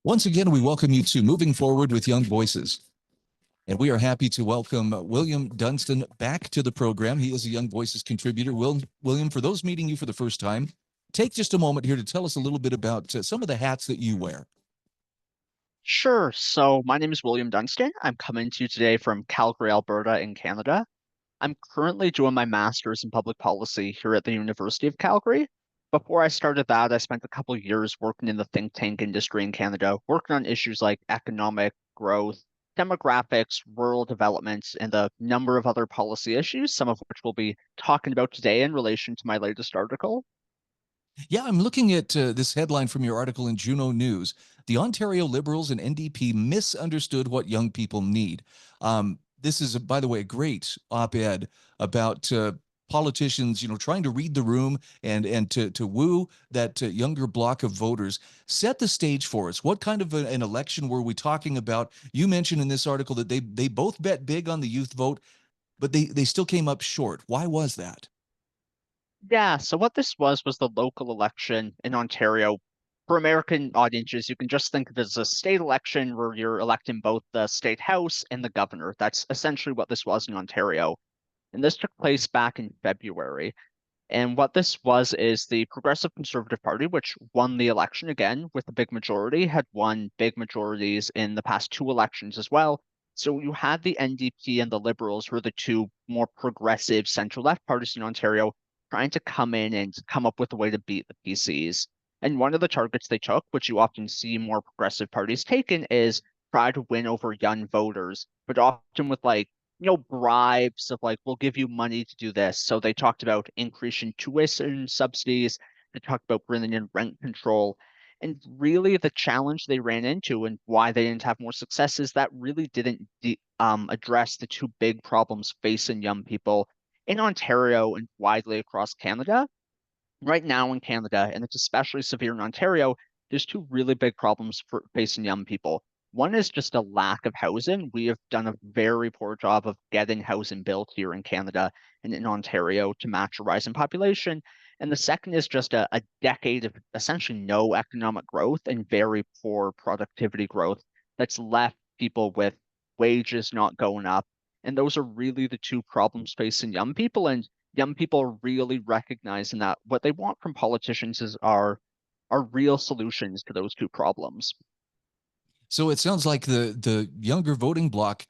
Once again, we welcome you to Moving Forward with Young Voices. And we are happy to welcome William Dunstan back to the program. He is a Young Voices contributor. William, for those meeting you for the first time, take just a moment here to tell us a little bit about some of the hats that you wear. Sure. So my name is William Dunstan. I'm coming to you today from Calgary, Alberta in Canada. I'm currently doing my master's in public policy here at the University of Calgary. Before I started that, I spent a couple of years working in the think tank industry in Canada, working on issues like economic growth, demographics, rural developments, and a number of other policy issues, some of which we'll be talking about today in relation to my latest article. Yeah, I'm looking at this headline from your article in Juno News. The Ontario Liberals and NDP misunderstood what young people need. This is, by the way, a great op-ed about politicians, trying to read the room and to woo that younger block of voters. Set the stage for us. What kind of an election were we talking about? You mentioned in this article that they both bet big on the youth vote, but they still came up short. Why was that? Yeah, so what this was the local election in Ontario. For American audiences, you can just think of it as a state election where you're electing both the state house and the governor. That's essentially what this was in Ontario. And this took place back in February. And what this was is the Progressive Conservative Party, which won the election again with a big majority, had won big majorities in the past two elections as well. So you had the NDP and the Liberals, who are the two more progressive center-left parties in Ontario, trying to come in and come up with a way to beat the PCs. And one of the targets they took, which you often see more progressive parties taken, is try to win over young voters, but often with bribes of like, we'll give you money to do this. So they talked about increasing tuition subsidies. They talked about bringing in rent control. And really, the challenge they ran into and why they didn't have more success is that really didn't address the two big problems facing young people in Ontario and widely across Canada. Right now in Canada, and it's especially severe in Ontario, there's two really big problems for facing young people. One is just a lack of housing. We have done a very poor job of getting housing built here in Canada and in Ontario to match a rising population. And the second is just a decade of essentially no economic growth and very poor productivity growth that's left people with wages not going up. And those are really the two problems facing young people. And young people are really recognizing that what they want from politicians are real solutions to those two problems. So it sounds like the younger voting bloc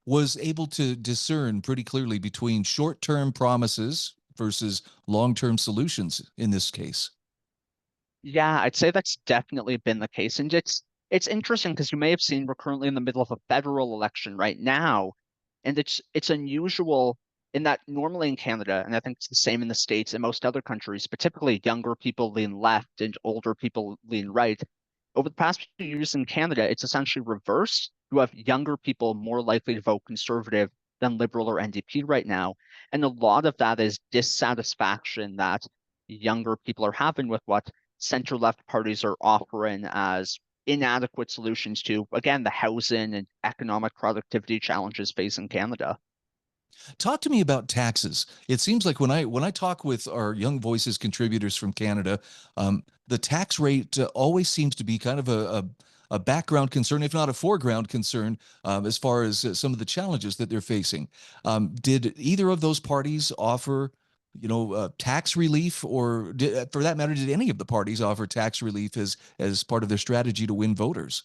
was able to discern pretty clearly between short-term promises versus long-term solutions in this case. Yeah, I'd say that's definitely been the case. And it's interesting because you may have seen we're currently in the middle of a federal election right now. And it's unusual in that normally in Canada, and I think it's the same in the States and most other countries, but typically younger people lean left and older people lean right. Over the past few years in Canada, it's essentially reversed. You have younger people more likely to vote conservative than liberal or NDP right now. And a lot of that is dissatisfaction that younger people are having with what center left parties are offering as inadequate solutions to, again, the housing and economic productivity challenges facing Canada. Talk to me about taxes. It seems like when I talk with our Young Voices contributors from Canada, the tax rate always seems to be kind of a background concern, if not a foreground concern, as far as some of the challenges that they're facing. Did either of those parties offer, tax relief, or for that matter, did any of the parties offer tax relief as part of their strategy to win voters?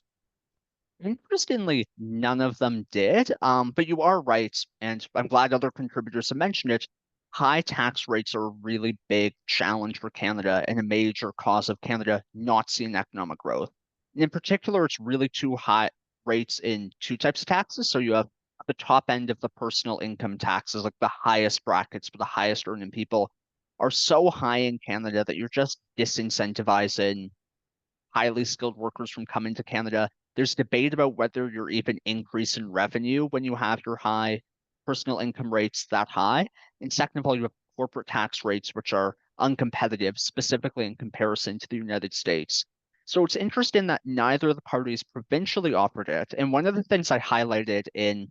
Interestingly, none of them did. But you are right, and I'm glad other contributors have mentioned it. High tax rates are a really big challenge for Canada and a major cause of Canada not seeing economic growth. And in particular, it's really too high rates in two types of taxes. So you have the top end of the personal income taxes, like the highest brackets for the highest earning people, are so high in Canada that you're just disincentivizing highly skilled workers from coming to Canada. There's debate about whether you're even increasing revenue when you have your high personal income rates that high. And second of all, you have corporate tax rates, which are uncompetitive, specifically in comparison to the United States. So it's interesting that neither of the parties provincially offered it. And one of the things I highlighted in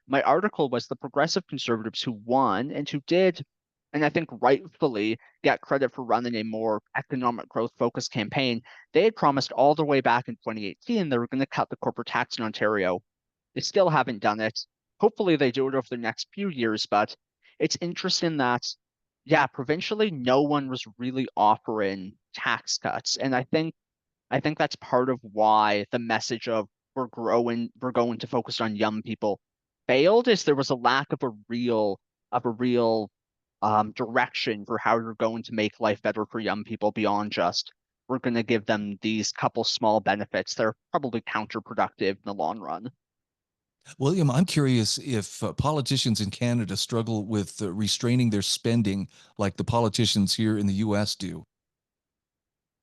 my article was the progressive conservatives who won and who did and I think rightfully get credit for running a more economic growth focused campaign. They had promised all the way back in 2018 they were going to cut the corporate tax in Ontario. They still haven't done it. Hopefully they do it over the next few years, but it's interesting that, yeah, provincially, no one was really offering tax cuts. And I think that's part of why the message of we're going to focus on young people failed, is there was a lack of a real direction for how you're going to make life better for young people beyond just we're going to give them these couple small benefits. They're probably counterproductive in the long run. William, I'm curious if politicians in Canada struggle with restraining their spending like the politicians here in the US do.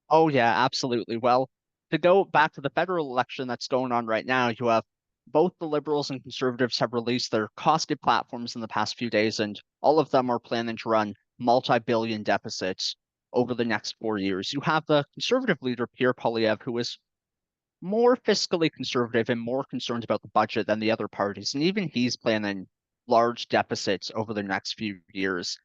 Oh, yeah, absolutely. Well, to go back to the federal election that's going on right now, you have both the Liberals and Conservatives have released their costed platforms in the past few days, and all of them are planning to run multi-billion deficits over the next 4 years. You have the Conservative leader, Pierre Poilievre, who is more fiscally conservative and more concerned about the budget than the other parties, and even he's planning large deficits over the next few years.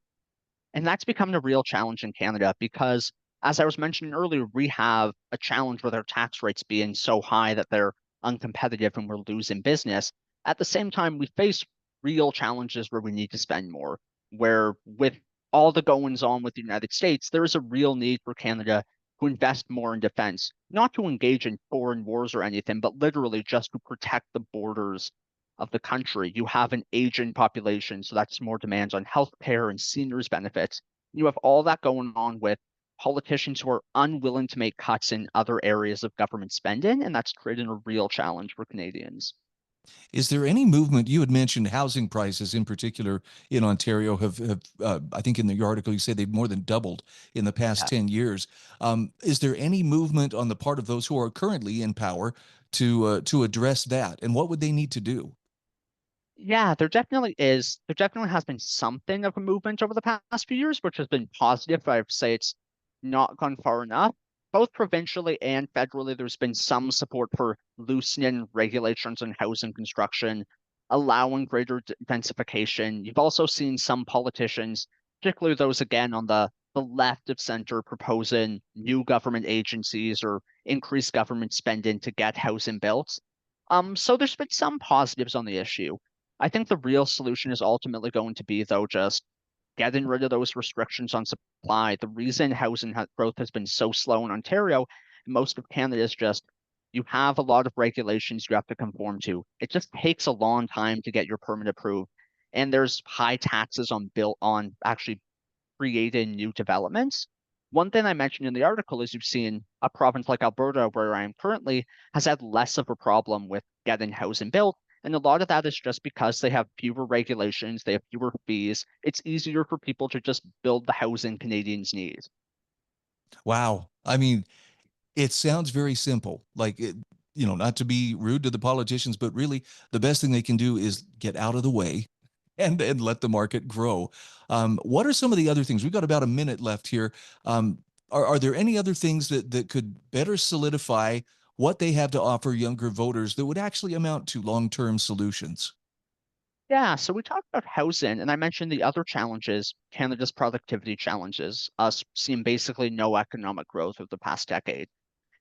And that's becoming a real challenge in Canada because, as I was mentioning earlier, we have a challenge with our tax rates being so high that they're uncompetitive and we're losing business. At the same time, we face real challenges where we need to spend more, where with all the goings on with the United States, there is a real need for Canada to invest more in defense, not to engage in foreign wars or anything, but literally just to protect the borders of the country. You have an aging population, so that's more demands on healthcare and seniors benefits. You have all that going on with politicians who are unwilling to make cuts in other areas of government spending, and that's creating a real challenge for Canadians. Is there any movement? You had mentioned housing prices in particular in Ontario have I think in the article you say they've more than doubled in the past Yeah. 10 years. Is there any movement on the part of those who are currently in power to address that? And what would they need to do? Yeah, there definitely is. There definitely has been something of a movement over the past few years, which has been positive. I'd say it's not gone far enough. Both provincially and federally, there's been some support for loosening regulations on housing construction, allowing greater densification. You've also seen some politicians, particularly those again on the left of center, proposing new government agencies or increased government spending to get housing built. So there's been some positives on the issue. I think the real solution is ultimately going to be, though, just getting rid of those restrictions on supply. The reason housing growth has been so slow in Ontario and most of Canada is just you have a lot of regulations you have to conform to. It just takes a long time to get your permit approved. And there's high taxes on built on actually creating new developments. One thing I mentioned in the article is you've seen a province like Alberta, where I am currently, has had less of a problem with getting housing built. And a lot of that is just because they have fewer regulations, they have fewer fees. It's easier for people to just build the housing Canadians need. Wow. I mean, it sounds very simple. Like it, not to be rude to the politicians, but really the best thing they can do is get out of the way and let the market grow. What are some of the other things? We've got about a minute left here. Are there any other things that could better solidify what they have to offer younger voters that would actually amount to long-term solutions? Yeah, so we talked about housing, and I mentioned the other challenges, Canada's productivity challenges, us seeing basically no economic growth over the past decade.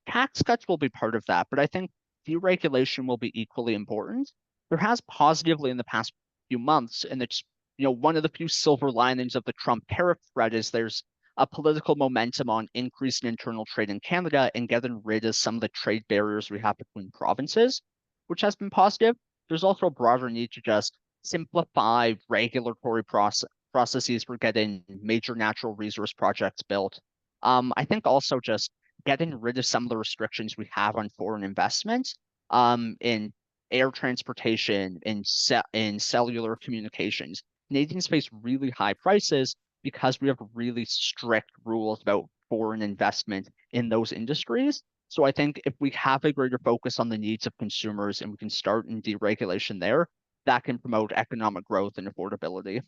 Tax cuts will be part of that, but I think deregulation will be equally important. There has positively in the past few months, and it's one of the few silver linings of the Trump tariff threat is there's a political momentum on increasing internal trade in Canada and getting rid of some of the trade barriers we have between provinces, which has been positive. There's also a broader need to just simplify regulatory processes for getting major natural resource projects built. I think also just getting rid of some of the restrictions we have on foreign investments in air transportation, in cellular communications. Canadians face really high prices because we have really strict rules about foreign investment in those industries. So I think if we have a greater focus on the needs of consumers and we can start in deregulation there, that can promote economic growth and affordability.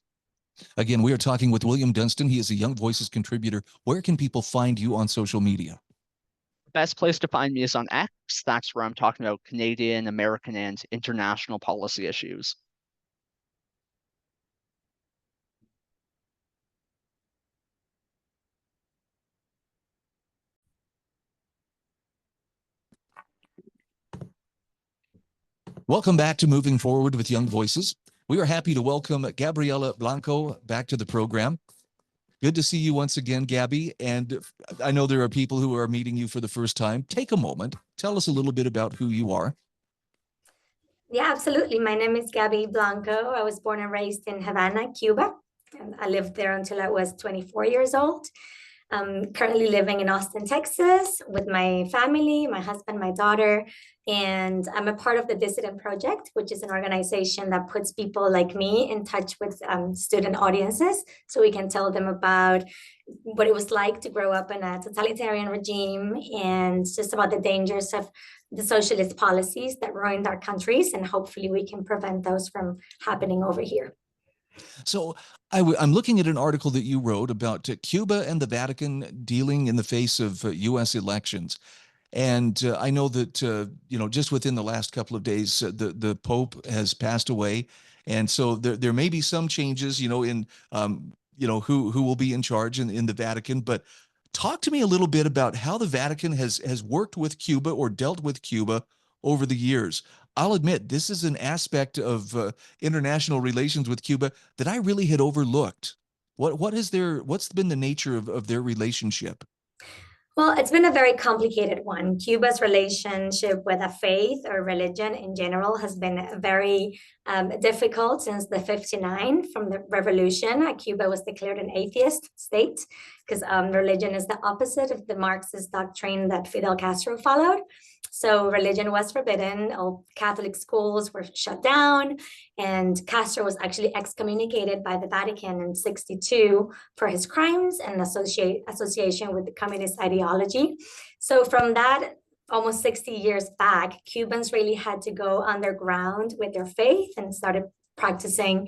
Again, we are talking with William Dunstan. He is a Young Voices contributor. Where can people find you on social media? Best place to find me is on X. That's where I'm talking about Canadian, American, and international policy issues. Welcome back to Moving Forward with Young Voices. We are happy to welcome Gabriela Blanco back to the program. Good to see you once again, Gabby. And I know there are people who are meeting you for the first time. Take a moment. Tell us a little bit about who you are. Yeah, absolutely. My name is Gabby Blanco. I was born and raised in Havana, Cuba. And I lived there until I was 24 years old. I'm currently living in Austin, Texas with my family, my husband, my daughter, and I'm a part of the Dissident Project, which is an organization that puts people like me in touch with student audiences so we can tell them about what it was like to grow up in a totalitarian regime and just about the dangers of the socialist policies that ruined our countries. And hopefully we can prevent those from happening over here. So I'm looking at an article that you wrote about Cuba and the Vatican dealing in the face of U.S. elections. And I know that, just within the last couple of days, the Pope has passed away. And so there may be some changes, in, who will be in charge in the Vatican. But talk to me a little bit about how the Vatican has worked with Cuba or dealt with Cuba over the years. I'll admit, this is an aspect of international relations with Cuba that I really had overlooked. What's been the nature of their relationship? Well, it's been a very complicated one. Cuba's relationship with a faith or religion in general has been very difficult since the 59 from the revolution. Cuba was declared an atheist state because religion is the opposite of the Marxist doctrine that Fidel Castro followed. So religion was forbidden. All Catholic schools were shut down, and Castro was actually excommunicated by the Vatican in '62 for his crimes and association with the communist ideology. So from that, almost 60 years back, Cubans really had to go underground with their faith and started practicing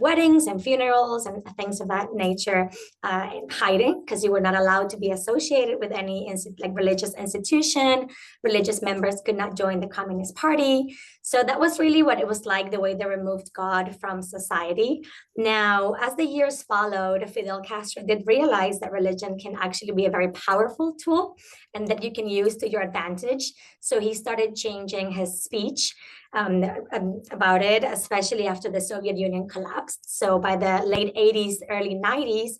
weddings and funerals and things of that nature in hiding, because you were not allowed to be associated with any religious institution. Religious members could not join the Communist Party. So that was really what it was like, the way they removed God from society. Now, as the years followed, Fidel Castro did realize that religion can actually be a very powerful tool and that you can use to your advantage. So he started changing his speech about it, especially after the Soviet Union collapsed. So by the late 80s, early 90s,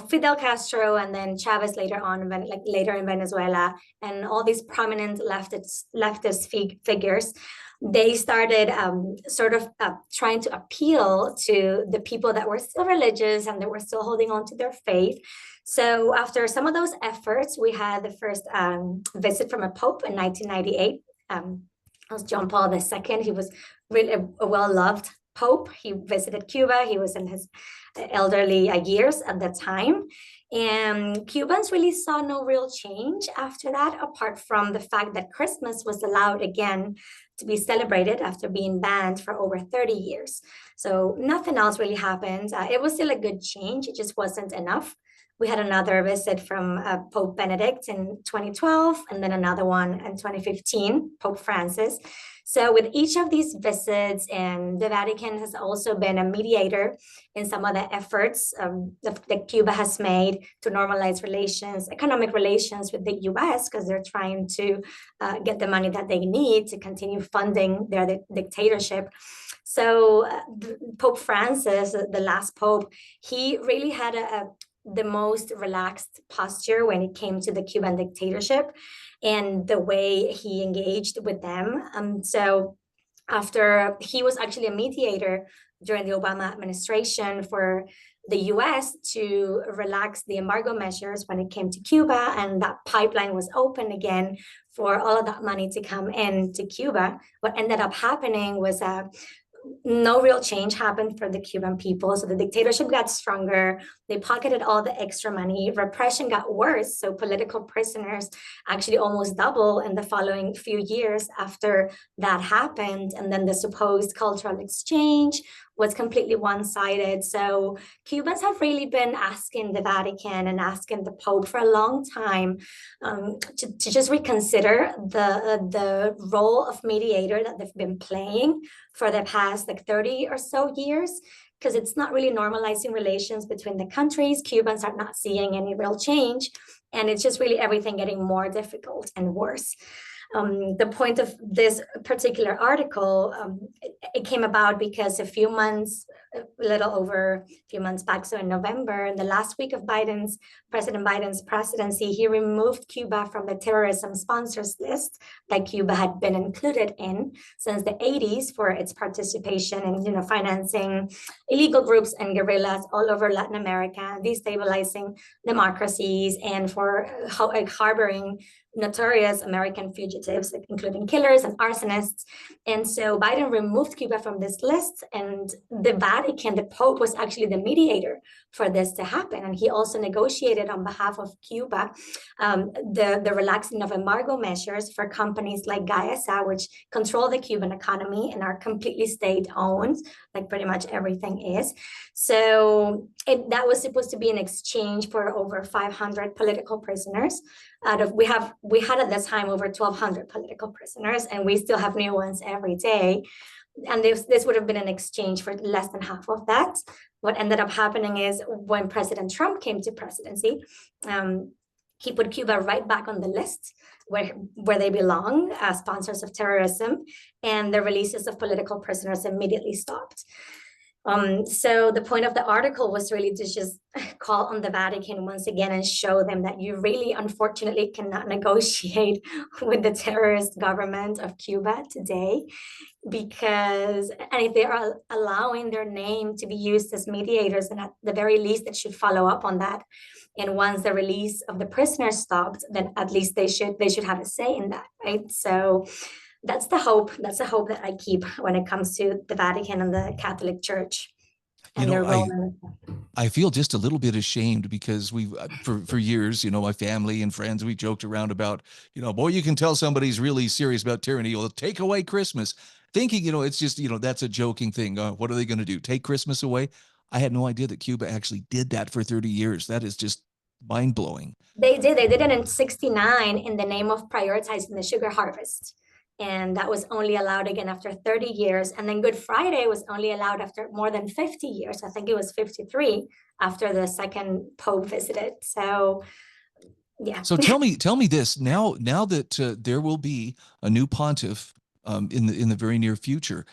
Fidel Castro and then Chavez later on, later in Venezuela, and all these prominent leftist figures, they started trying to appeal to the people that were still religious and that were still holding on to their faith. So after some of those efforts, we had the first visit from a pope in 1998. It was John Paul II. He was really a well-loved pope. He visited Cuba. He was in his elderly years at the time. And Cubans really saw no real change after that, apart from the fact that Christmas was allowed again to be celebrated after being banned for over 30 years. So nothing else really happened. It was still a good change. It just wasn't enough. We had another visit from Pope Benedict in 2012, and then another one in 2015, Pope Francis. So with each of these visits, and the Vatican has also been a mediator in some of the efforts that Cuba has made to normalize relations, economic relations with the US, because they're trying to get the money that they need to continue funding their dictatorship. So Pope Francis, the last Pope, he really had the most relaxed posture when it came to the Cuban dictatorship and the way he engaged with them. So after he was actually a mediator during the Obama administration for the US to relax the embargo measures when it came to Cuba, and that pipeline was open again for all of that money to come into Cuba. What ended up happening was no real change happened for the Cuban people. So the dictatorship got stronger. They pocketed all the extra money. Repression got worse. So political prisoners actually almost double in the following few years after that happened. And then the supposed cultural exchange was completely one-sided. So Cubans have really been asking the Vatican and asking the Pope for a long time to just reconsider the role of mediator that they've been playing for the past 30 or so years, because it's not really normalizing relations between the countries. Cubans are not seeing any real change, and it's just really everything getting more difficult and worse. The point of this particular article, it came about because a little over a few months back, so in November, in the last week of President Biden's presidency, he removed Cuba from the terrorism sponsors list that Cuba had been included in since the 80s for its participation in, financing illegal groups and guerrillas all over Latin America, destabilizing democracies, and for harboring notorious American fugitives, including killers and arsonists. And so Biden removed Cuba from this list, and the Vatican, the Pope, was actually the mediator for this to happen. And he also negotiated on behalf of Cuba the relaxing of embargo measures for companies like Gaesa, which control the Cuban economy and are completely state-owned, like pretty much everything is. So that was supposed to be an exchange for over 500 political prisoners. We had at this time over 1,200 political prisoners, and we still have new ones every day. And this would have been an exchange for less than half of that. What ended up happening is when President Trump came to presidency, he put Cuba right back on the list where they belong as sponsors of terrorism, and the releases of political prisoners immediately stopped. So the point of the article was really to just call on the Vatican once again and show them that you really, unfortunately, cannot negotiate with the terrorist government of Cuba today, and if they are allowing their name to be used as mediators, then at the very least, it should follow up on that. And once the release of the prisoners stopped, then at least they should have a say in that, right? So that's the hope that I keep when it comes to the Vatican and the Catholic Church. And I feel just a little bit ashamed because we've for years, my family and friends, we joked around about, boy, you can tell somebody's really serious about tyranny. Well, take away Christmas, thinking, it's just, that's a joking thing. What are they going to do? Take Christmas away? I had no idea that Cuba actually did that for 30 years. That is just mind blowing. They did it in 1969 in the name of prioritizing the sugar harvest. And that was only allowed again after 30 years. And then Good Friday was only allowed after more than 50 years. I think it was 53 after the second Pope visited. So, yeah. So tell me this now that there will be a new pontiff in the very near future,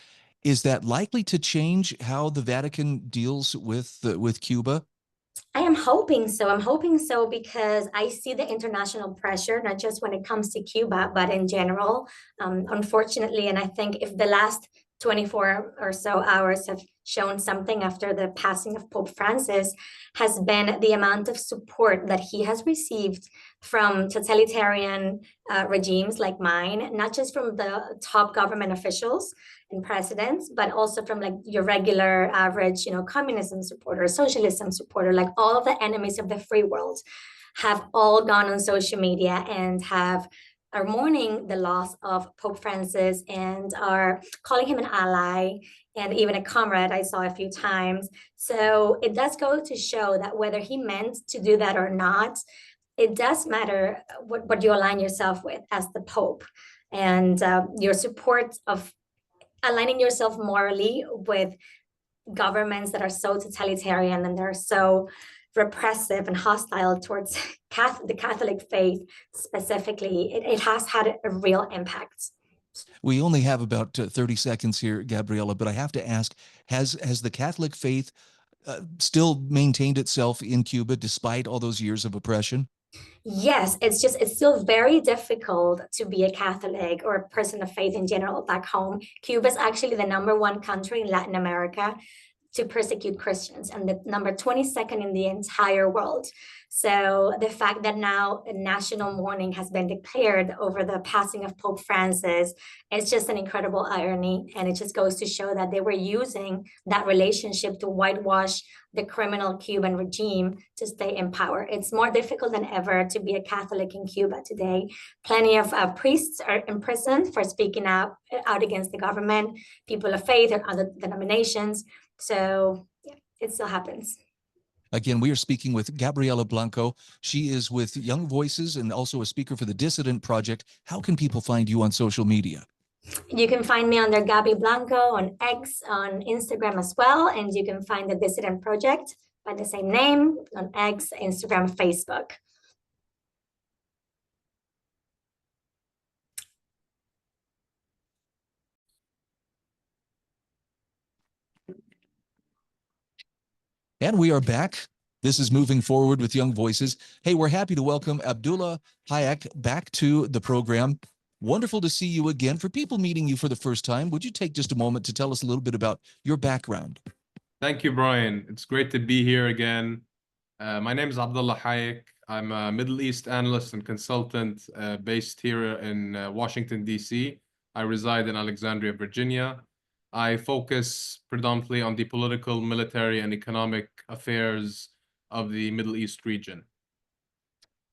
is that likely to change how the Vatican deals with Cuba? I am hoping so. I'm hoping so because I see the international pressure, not just when it comes to Cuba, but in general, unfortunately. And I think if the last 24 or so hours have shown something after the passing of Pope Francis, has been the amount of support that he has received from totalitarian regimes like mine, not just from the top government officials and presidents, but also from like your regular average, communism supporter, socialism supporter, like all of the enemies of the free world have all gone on social media and are mourning the loss of Pope Francis and are calling him an ally and even a comrade, I saw a few times. So it does go to show that whether he meant to do that or not, it does matter what you align yourself with as the Pope, and your support of aligning yourself morally with governments that are so totalitarian and they're so repressive and hostile towards the Catholic faith specifically. It has had a real impact. We only have about 30 seconds here, Gabriela, but I have to ask, has the Catholic faith still maintained itself in Cuba despite all those years of oppression? Yes, it's still very difficult to be a Catholic or a person of faith in general back home. Cuba is actually the #1 country in Latin America to persecute Christians and the number 22nd in the entire world. So the fact that now a national mourning has been declared over the passing of Pope Francis is just an incredible irony. And it just goes to show that they were using that relationship to whitewash the criminal Cuban regime to stay in power. It's more difficult than ever to be a Catholic in Cuba today. Plenty of priests are imprisoned for speaking out against the government, people of faith or other denominations. So yeah, it still happens. Again, we are speaking with Gabriela Blanco. She is with Young Voices and also a speaker for the Dissident Project. How can people find you on social media? You can find me under Gabby Blanco on X, on Instagram as well. And you can find the Dissident Project by the same name on X, Instagram, Facebook. And we are back. This is Moving Forward with Young Voices. Hey, we're happy to welcome Abdullah Hayek back to the program. Wonderful to see you again. For people meeting you for the first time, would you take just a moment to tell us a little bit about your background? Thank you, Brian. It's great to be here again. My name is Abdullah Hayek. I'm a Middle East analyst and consultant based here in Washington, D.C. I reside in Alexandria, Virginia. I focus predominantly on the political, military, and economic affairs of the Middle East region,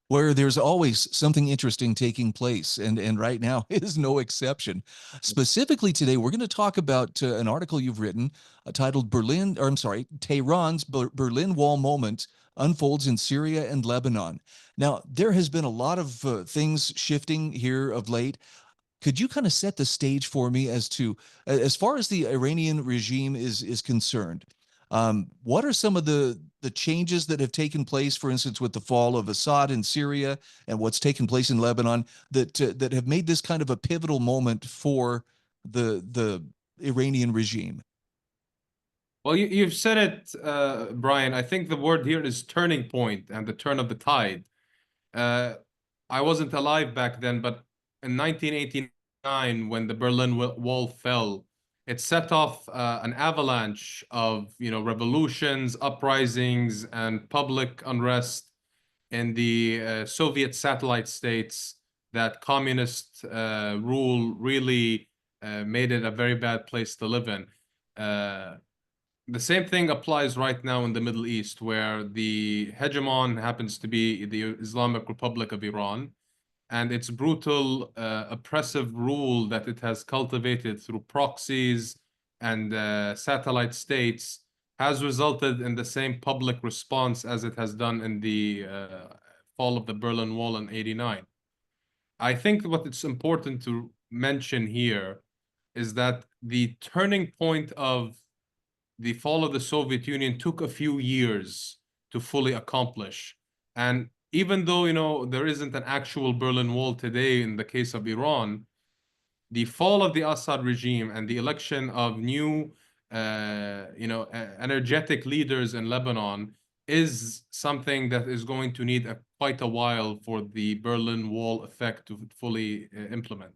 where there's always something interesting taking place, and right now is no exception. Specifically today, we're going to talk about an article you've written titled Tehran's Berlin Wall Moment Unfolds in Syria and Lebanon. Now, there has been a lot of things shifting here of late. Could you kind of set the stage for me as far as the Iranian regime is concerned? What are some of the changes that have taken place, for instance, with the fall of Assad in Syria and what's taken place in Lebanon that have made this kind of a pivotal moment for the Iranian regime? Well, you've said it, Brian. I think the word here is turning point and the turn of the tide. I wasn't alive back then, but in 1989, when the Berlin Wall fell, it set off an avalanche of, revolutions, uprisings, and public unrest in the Soviet satellite states. That communist rule really made it a very bad place to live in. The same thing applies right now in the Middle East, where the hegemon happens to be the Islamic Republic of Iran, and its brutal, oppressive rule that it has cultivated through proxies and satellite states has resulted in the same public response as it has done in the fall of the Berlin Wall in '89. I think what it's important to mention here is that the turning point of the fall of the Soviet Union took a few years to fully accomplish. And even though, there isn't an actual Berlin Wall today in the case of Iran, the fall of the Assad regime and the election of new, energetic leaders in Lebanon is something that is going to need quite a while for the Berlin Wall effect to fully implement.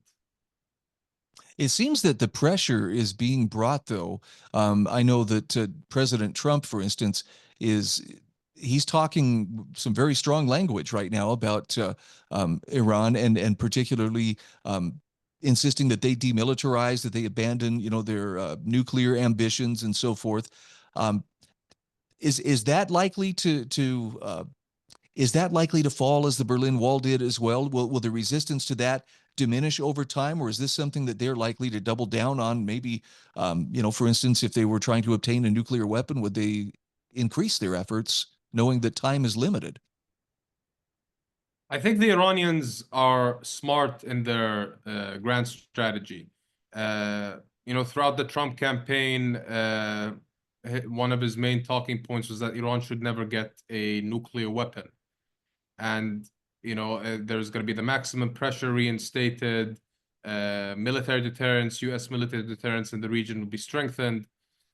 It seems that the pressure is being brought, though. I know that President Trump, for instance, he's talking some very strong language right now about Iran and particularly insisting that they demilitarize, that they abandon, their nuclear ambitions and so forth. Is that likely to is that likely to fall as the Berlin Wall did as well? Will the resistance to that diminish over time, or is this something that they're likely to double down on? Maybe, for instance, if they were trying to obtain a nuclear weapon, would they increase their efforts, knowing that time is limited? I think the Iranians are smart in their grand strategy. Throughout the Trump campaign, one of his main talking points was that Iran should never get a nuclear weapon. And, there's going to be the maximum pressure reinstated, military deterrence, U.S. military deterrence in the region will be strengthened.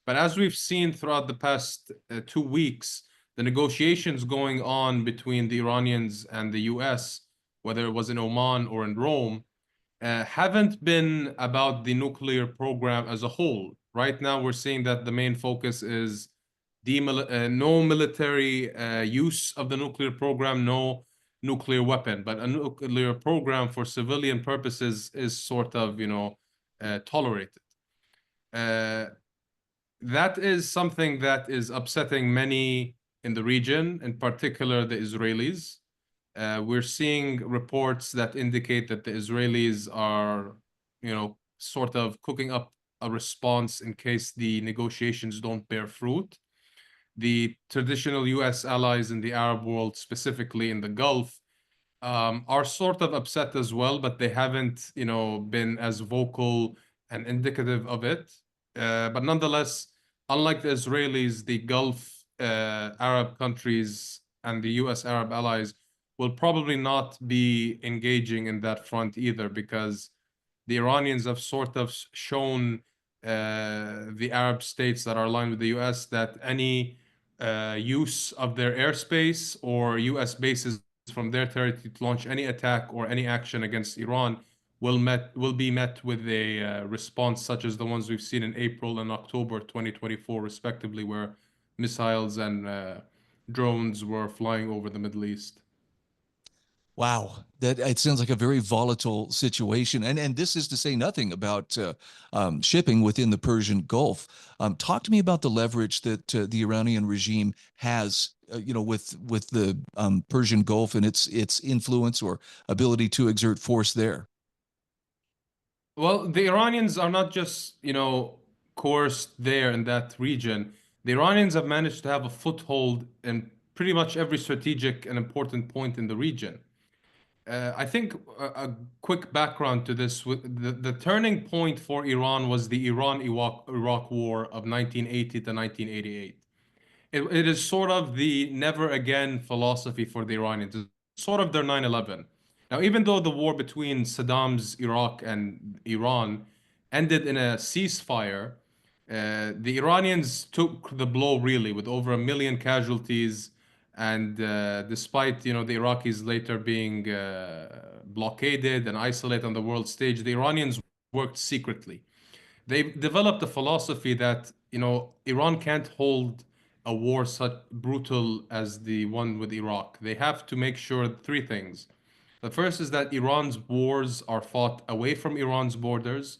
But as we've seen throughout the past 2 weeks, the negotiations going on between the Iranians and the U.S., whether it was in Oman or in Rome, haven't been about the nuclear program as a whole. Right now, we're seeing that the main focus is no military use of the nuclear program, no nuclear weapon, but a nuclear program for civilian purposes is sort of, tolerated. That is something that is upsetting many in the region, in particular the Israelis. We're seeing reports that indicate that the Israelis are, sort of cooking up a response in case the negotiations don't bear fruit. The traditional U.S. allies in the Arab world, specifically in the Gulf, are sort of upset as well, but they haven't, been as vocal and indicative of it. But nonetheless, unlike the Israelis, the Gulf Arab countries and the U.S. Arab allies will probably not be engaging in that front either, because the Iranians have sort of shown the Arab states that are aligned with the U.S. that any use of their airspace or U.S. bases from their territory to launch any attack or any action against Iran will be met with a response such as the ones we've seen in April and October 2024, respectively, where missiles and drones were flying over the Middle East. Wow, that it sounds like a very volatile situation, and this is to say nothing about shipping within the Persian Gulf. Talk to me about the leverage that the Iranian regime has, with the Persian Gulf and its influence or ability to exert force there. Well, the Iranians are not just, coerced there in that region. The Iranians have managed to have a foothold in pretty much every strategic and important point in the region. I think a quick background to this, the turning point for Iran was the Iran-Iraq War of 1980 to 1988. It is sort of the never again philosophy for the Iranians. It's sort of their 9/11. Now, even though the war between Saddam's Iraq and Iran ended in a ceasefire, the Iranians took the blow really with over 1 million casualties. And despite the Iraqis later being blockaded and isolated on the world stage, the Iranians worked secretly. They developed a philosophy that Iran can't hold a war such brutal as the one with Iraq. They have to make sure three things. The first is that Iran's wars are fought away from Iran's borders.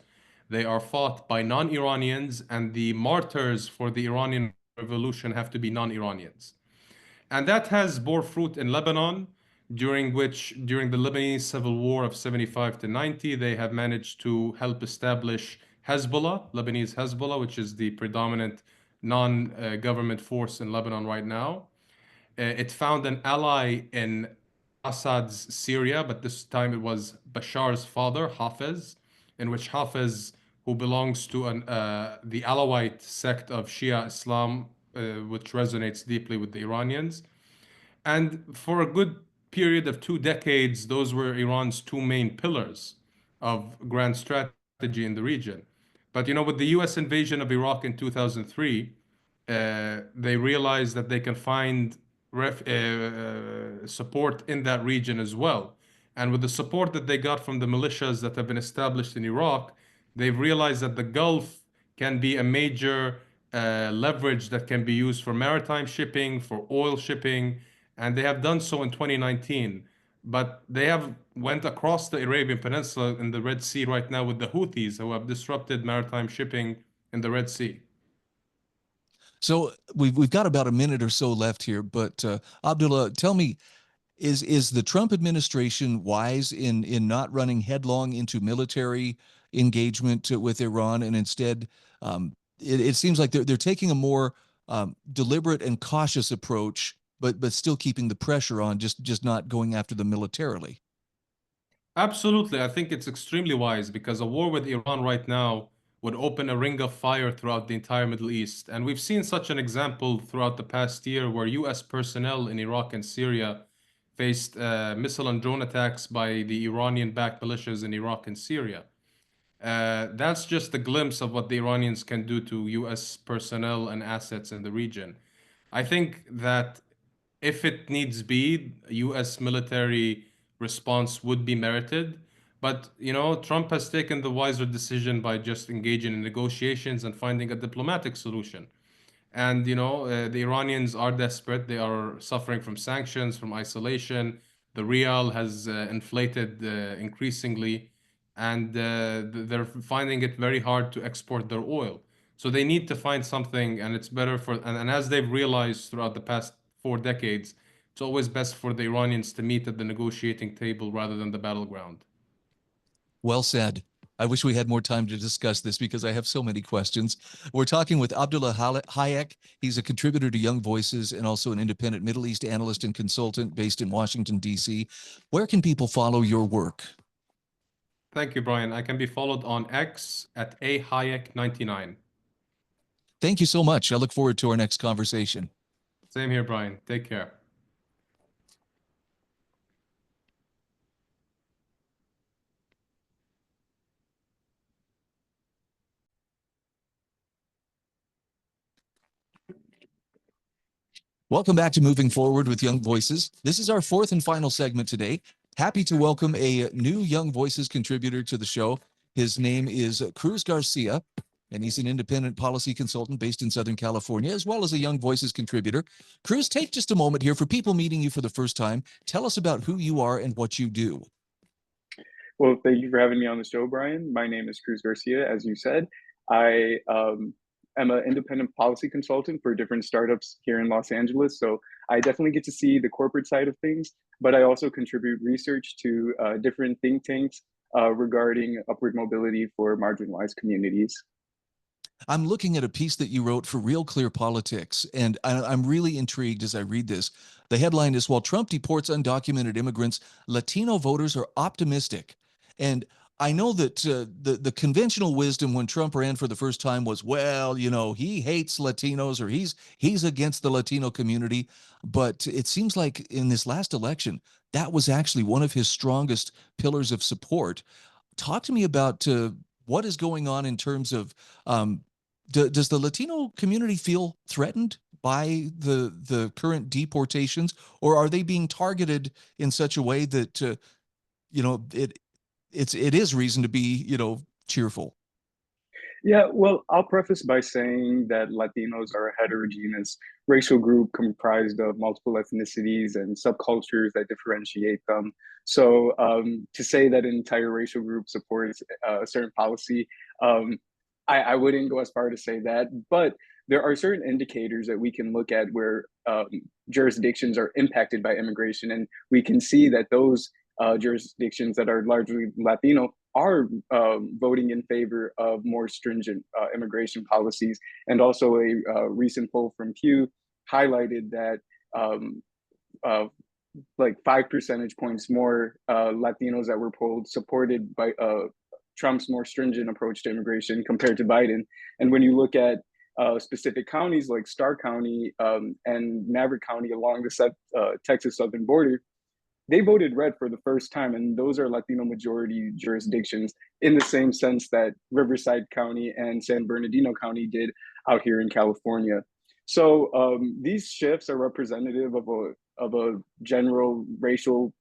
They are fought by non-Iranians, and the martyrs for the Iranian revolution have to be non-Iranians. And that has bore fruit in Lebanon, during the Lebanese civil war of 75 to 90, they have managed to help establish Hezbollah, Lebanese Hezbollah, which is the predominant non-government force in Lebanon right now. It found an ally in Assad's Syria, but this time it was Bashar's father, Hafez, in which Hafez, who belongs to the Alawite sect of Shia Islam, which resonates deeply with the Iranians. And for a good period of 2 decades, those were Iran's two main pillars of grand strategy in the region. But with the US invasion of Iraq in 2003, they realized that they can find support in that region as well. And with the support that they got from the militias that have been established in Iraq, they've realized that the Gulf can be a major leverage that can be used for maritime shipping, for oil shipping, and they have done so in 2019. But they have went across the Arabian Peninsula in the Red Sea right now with the Houthis, who have disrupted maritime shipping in the Red Sea. So we've got about a minute or so left here, but Abdullah, tell me, is the Trump administration wise in not running headlong into military engagement with Iran, and instead, it seems like they're taking a more deliberate and cautious approach, but still keeping the pressure on, just not going after them militarily. Absolutely. I think it's extremely wise because a war with Iran right now would open a ring of fire throughout the entire Middle East. And we've seen such an example throughout the past year where US personnel in Iraq and Syria faced missile and drone attacks by the Iranian-backed militias in Iraq and Syria. That's just a glimpse of what the Iranians can do to US personnel and assets in the region. I think that if it needs be, a US military response would be merited. But, Trump has taken the wiser decision by just engaging in negotiations and finding a diplomatic solution. And, the Iranians are desperate. They are suffering from sanctions, from isolation. The rial has inflated increasingly, and they're finding it very hard to export their oil. So they need to find something, and it's better and as they've realized throughout the past 4 decades, it's always best for the Iranians to meet at the negotiating table rather than the battleground. Well said. I wish we had more time to discuss this because I have so many questions. We're talking with Abdullah Hayek. He's a contributor to Young Voices and also an independent Middle East analyst and consultant based in Washington, D.C. Where can people follow your work? Thank you, Brian. I can be followed on X at ahayek99. Thank you so much. I look forward to our next conversation. Same here, Brian. Take care. Welcome back to Moving Forward with Young Voices. This is our fourth and final segment today. Happy to welcome a new Young Voices contributor to the show. His name is Cruz Garcia, and he's an independent policy consultant based in Southern California, as well as a Young Voices contributor. Cruz, take just a moment here for people meeting you for the first time. Tell us about who you are and what you do. Well, thank you for having me on the show, Brian. My name is Cruz Garcia, as you said. I am an independent policy consultant for different startups here in Los Angeles. So I definitely get to see the corporate side of things, but I also contribute research to different think tanks regarding upward mobility for marginalized communities. I'm looking at a piece that you wrote for Real Clear Politics, and I'm really intrigued as I read this. The headline is, "While Trump deports undocumented immigrants, Latino voters are optimistic." And I know that the conventional wisdom when Trump ran for the first time was, well, you know, he hates Latinos, or he's against the Latino community. But it seems like in this last election, that was actually one of his strongest pillars of support. Talk to me about what is going on in terms of does the Latino community feel threatened by the current deportations, or are they being targeted in such a way that you know it is reason to be cheerful? Yeah, well, I'll preface by saying that Latinos are a heterogeneous racial group comprised of multiple ethnicities and subcultures that differentiate them. So to say that an entire racial group supports a certain policy, I wouldn't go as far to say that, but there are certain indicators that we can look at where jurisdictions are impacted by immigration, and we can see that those jurisdictions that are largely Latino are voting in favor of more stringent immigration policies. And also a recent poll from Pew highlighted that like 5 percentage points more Latinos that were polled supported by Trump's more stringent approach to immigration compared to Biden. And when you look at specific counties like Starr County and Maverick County along the Texas southern border, they voted red for the first time, and those are Latino majority jurisdictions in the same sense that Riverside County and San Bernardino County did out here in California. So these shifts are representative of a general racial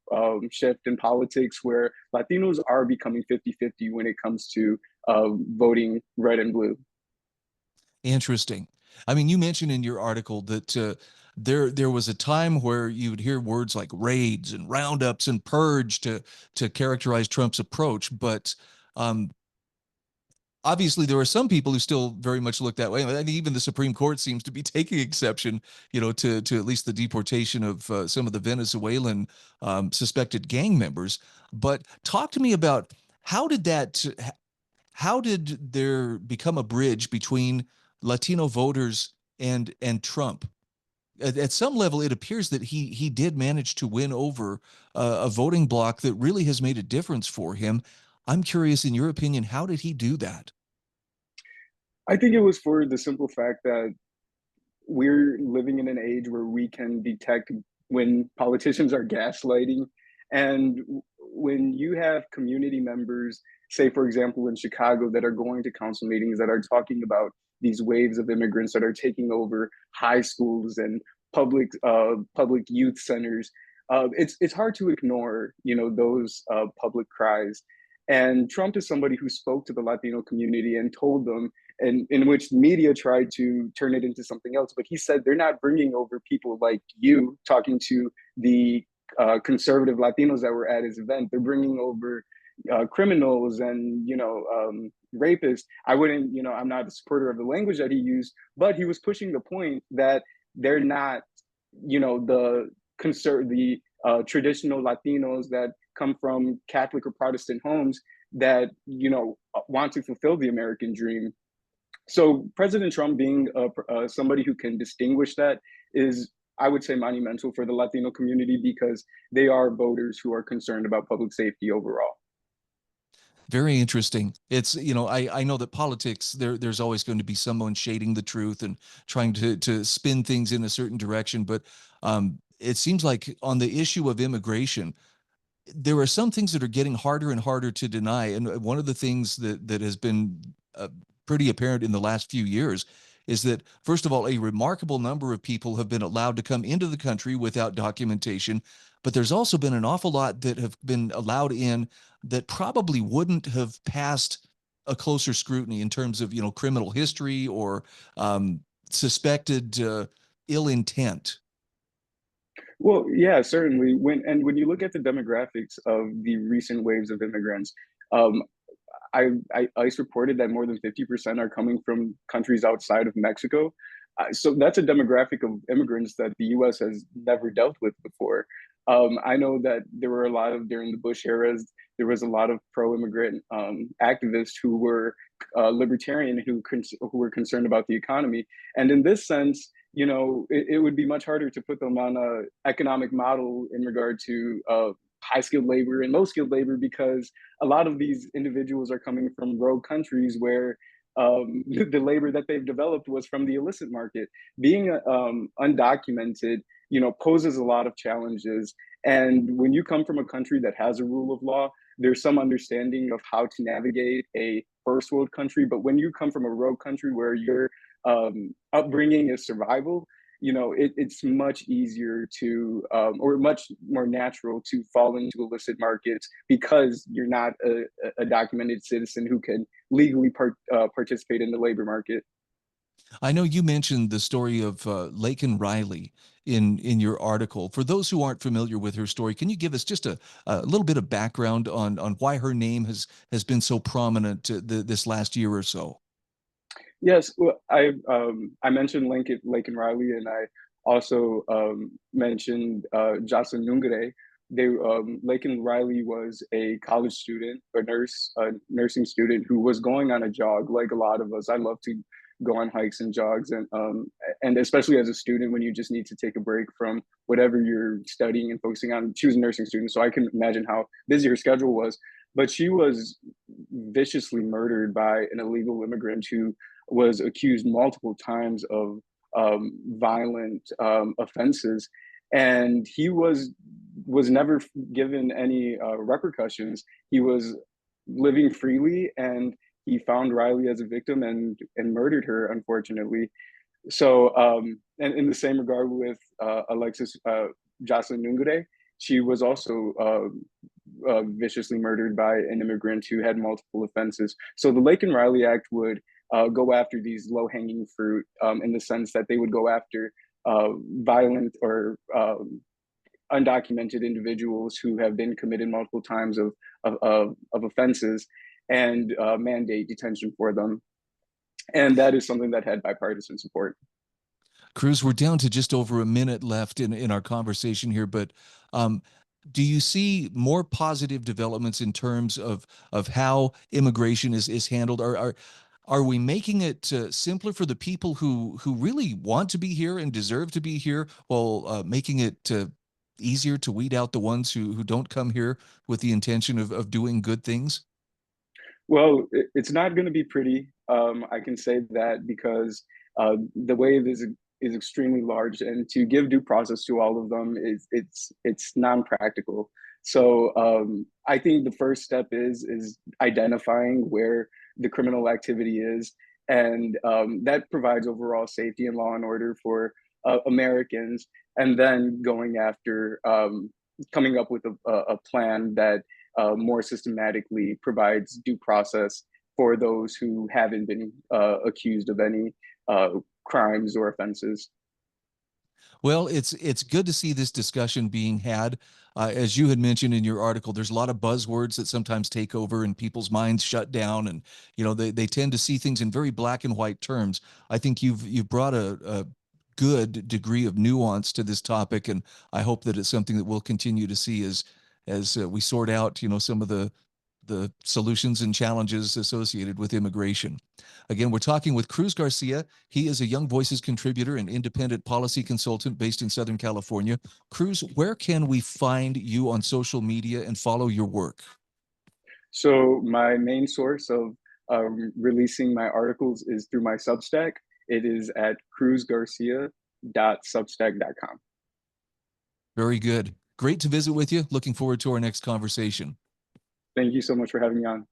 shift in politics where Latinos are becoming 50-50 when it comes to voting red and blue. Interesting. I mean, you mentioned in your article that there was a time where you would hear words like raids and roundups and purge to characterize Trump's approach, but obviously there are some people who still very much look that way. And even the Supreme Court seems to be taking exception, to at least the deportation of some of the Venezuelan suspected gang members. But talk to me about how did there become a bridge between Latino voters and Trump? At some level, it appears that he did manage to win over a voting bloc that really has made a difference for him. I'm curious, in your opinion, how did he do that? I think it was for the simple fact that we're living in an age where we can detect when politicians are gaslighting. And when you have community members, say, for example, in Chicago, that are going to council meetings that are talking about these waves of immigrants that are taking over high schools and public youth centers, it's hard to ignore, those public cries. And Trump is somebody who spoke to the Latino community and told them, and in which media tried to turn it into something else. But he said they're not bringing over people like you, talking to the conservative Latinos that were at his event. They're bringing over criminals and rapists. I wouldn't, I'm not a supporter of the language that he used, but he was pushing the point that they're not, the traditional Latinos that come from Catholic or Protestant homes that want to fulfill the American dream. So President Trump being somebody who can distinguish that is, I would say, monumental for the Latino community, because they are voters who are concerned about public safety overall. Very interesting. It's, I know that politics, there's always going to be someone shading the truth and trying to spin things in a certain direction. But it seems like on the issue of immigration, there are some things that are getting harder and harder to deny. And one of the things that has been pretty apparent in the last few years is that, first of all, a remarkable number of people have been allowed to come into the country without documentation, but there's also been an awful lot that have been allowed in that probably wouldn't have passed a closer scrutiny in terms of, criminal history or suspected ill intent. Well, yeah, certainly. When you look at the demographics of the recent waves of immigrants, um, ICE reported that more than 50% are coming from countries outside of Mexico. So that's a demographic of immigrants that the U.S. has never dealt with before. I know that there were a lot of, during the Bush eras, there was a lot of pro-immigrant activists who were libertarian, who were concerned about the economy. And in this sense, it would be much harder to put them on a economic model in regard to high skilled labor and low skilled labor, because a lot of these individuals are coming from rogue countries where the labor that they've developed was from the illicit market. Being undocumented, poses a lot of challenges. And when you come from a country that has a rule of law, there's some understanding of how to navigate a first world country. But when you come from a rogue country where your upbringing is survival, it's much easier to, or much more natural to fall into illicit markets because you're not a documented citizen who can legally participate in the labor market. I know you mentioned the story of Laken Riley in your article. For those who aren't familiar with her story, can you give us just a little bit of background on why her name has been so prominent this last year or so? Yes, well, I mentioned Laken Riley, and I also mentioned Jocelyn Nungare. Laken Riley was a college student, a nursing student who was going on a jog, like a lot of us. I love to go on hikes and jogs, and especially as a student when you just need to take a break from whatever you're studying and focusing on. She was a nursing student, so I can imagine how busy her schedule was. But she was viciously murdered by an illegal immigrant who was accused multiple times of violent offenses, and he was never given any repercussions. He was living freely, and he found Riley as a victim and murdered her, unfortunately. So, and in the same regard with Jocelyn Nungare, she was also viciously murdered by an immigrant who had multiple offenses. So the Laken Riley Act would go after these low-hanging fruit in the sense that they would go after violent or undocumented individuals who have been committed multiple times of offenses and mandate detention for them. And that is something that had bipartisan support. Cruz, we're down to just over a minute left in our conversation here, but do you see more positive developments in terms of how immigration is handled? Are we making it simpler for the people who really want to be here and deserve to be here, while making it easier to weed out the ones who don't come here with the intention of doing good things? Well, it's not going to be pretty. I can say that because the wave is extremely large, and to give due process to all of them it's non-practical. So I think the first step is identifying where the criminal activity is, and that provides overall safety and law and order for Americans, and then going after coming up with a plan that more systematically provides due process for those who haven't been accused of any crimes or offenses. Well, it's good to see this discussion being had. As you had mentioned in your article, there's a lot of buzzwords that sometimes take over and people's minds shut down, and they tend to see things in very black and white terms. I think you've brought a good degree of nuance to this topic, and I hope that it's something that we'll continue to see as we sort out some of the solutions and challenges associated with immigration. Again, we're talking with Cruz Garcia. He is a Young Voices contributor and independent policy consultant based in Southern California. Cruz, where can we find you on social media and follow your work? So my main source of releasing my articles is through my Substack. It is at cruzgarcia.substack.com. Very good. Great to visit with you. Looking forward to our next conversation. Thank you so much for having me on.